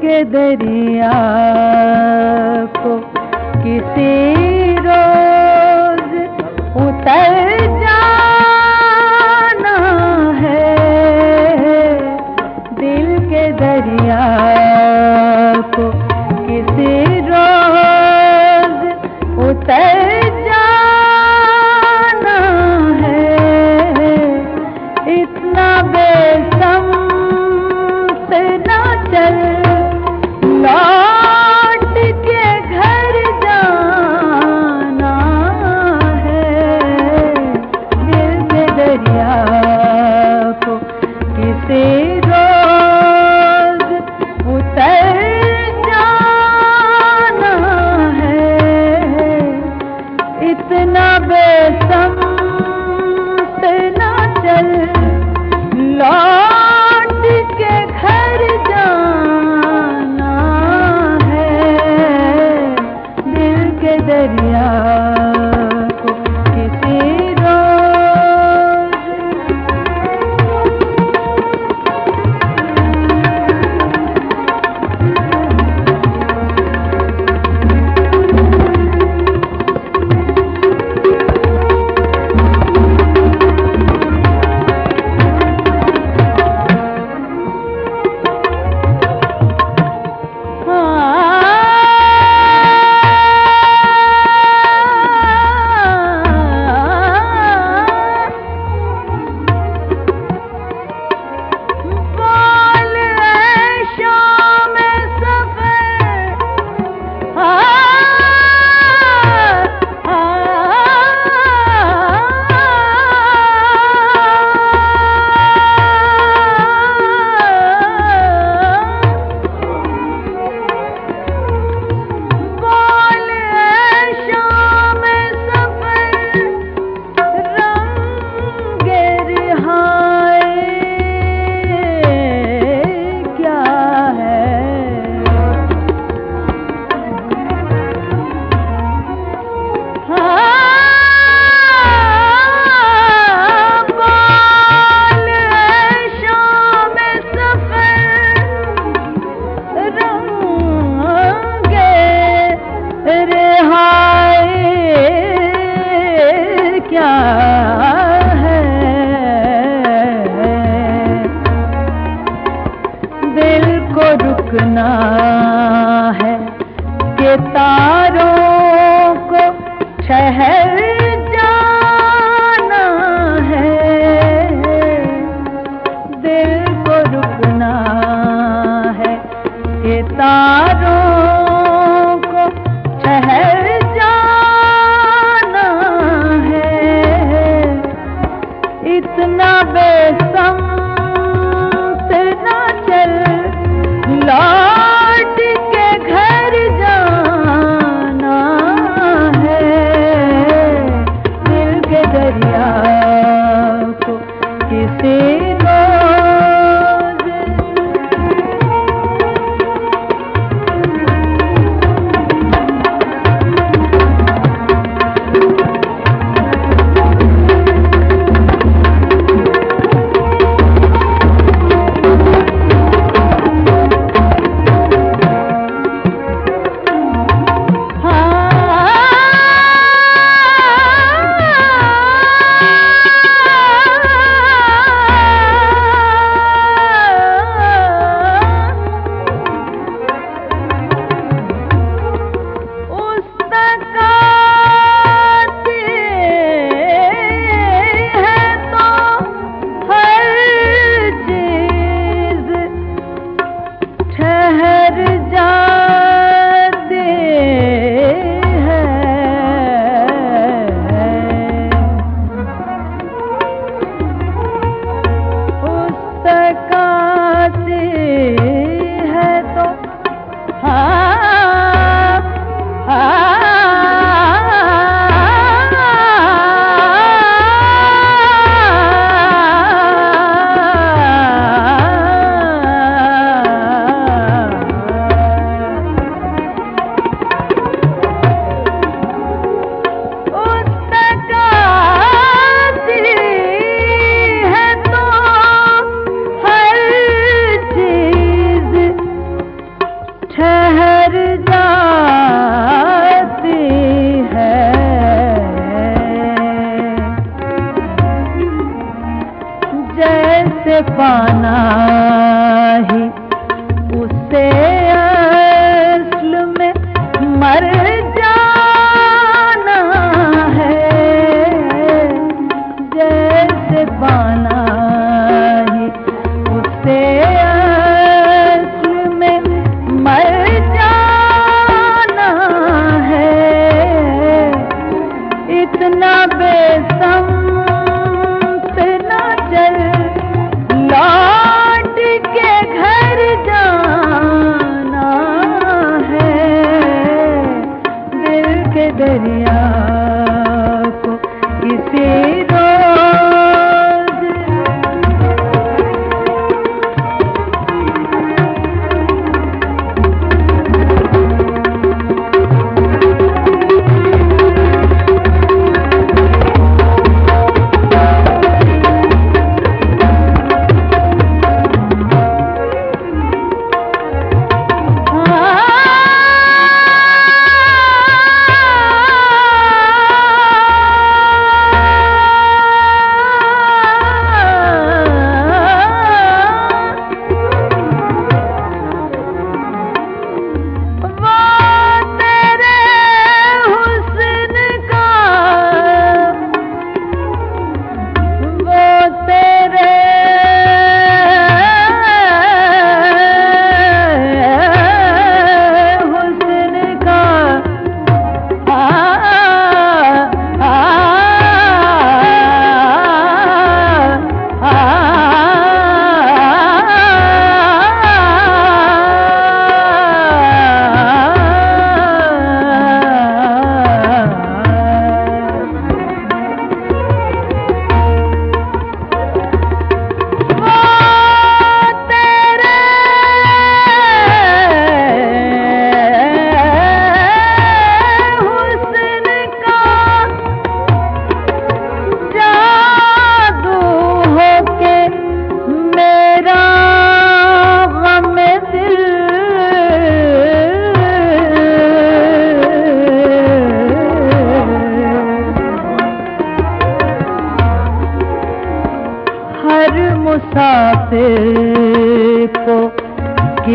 के दरिया को किसी रोज उतर जाना है। दिल के दरिया को किसी रोज उतर जाना है। इतना बेसमत ना चल, लौट के घर जाना है। दिल के दरिया को किसी रोज उतर जाना है। इतना बेसमत ना चल, लौट के घर जाना है। दिल के दरिया को किसी रुकना है कि तारों को ठहर जाना है। दिल को रुकना है कि तारों को ठहर जाना है। इतना बेसमत ना चल, लौट के घर जाना है। दिल के दरिया को किसी रोज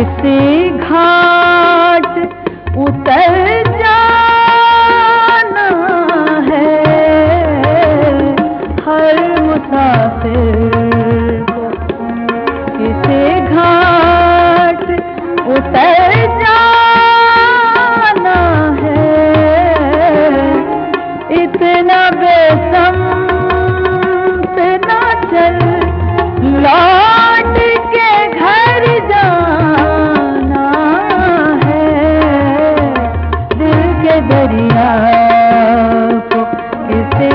किसी घाट उतर जाना है हर मुसाफिर को, किसी घाट उतर जाना है। इतना बेसम्त ना चल, लौट के घर जाना है। दिल के दरिया को किसी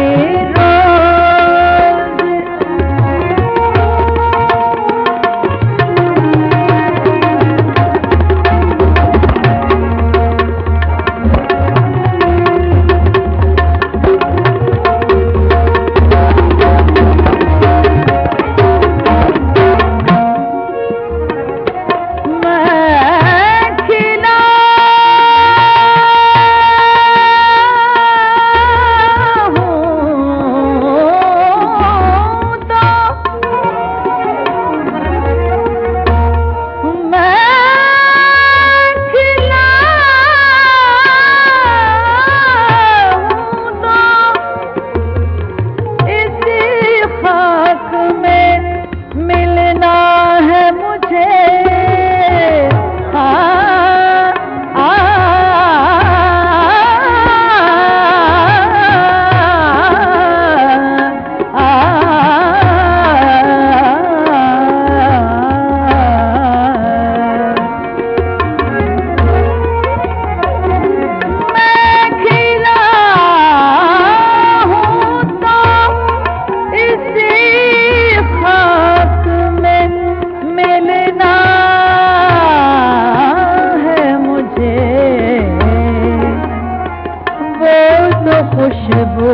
खुशबू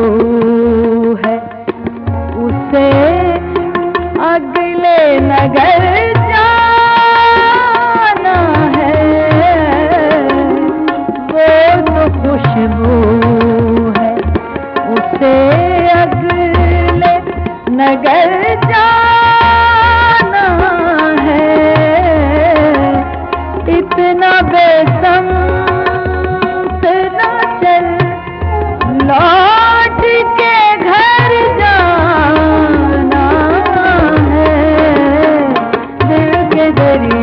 है, उसे अगले नगर जाना है। वो तो खुशबू है, उसे अगले नगर जाना है। इतना बेसम्त ना चल, लौट के घर जाना है। दिल के दरिया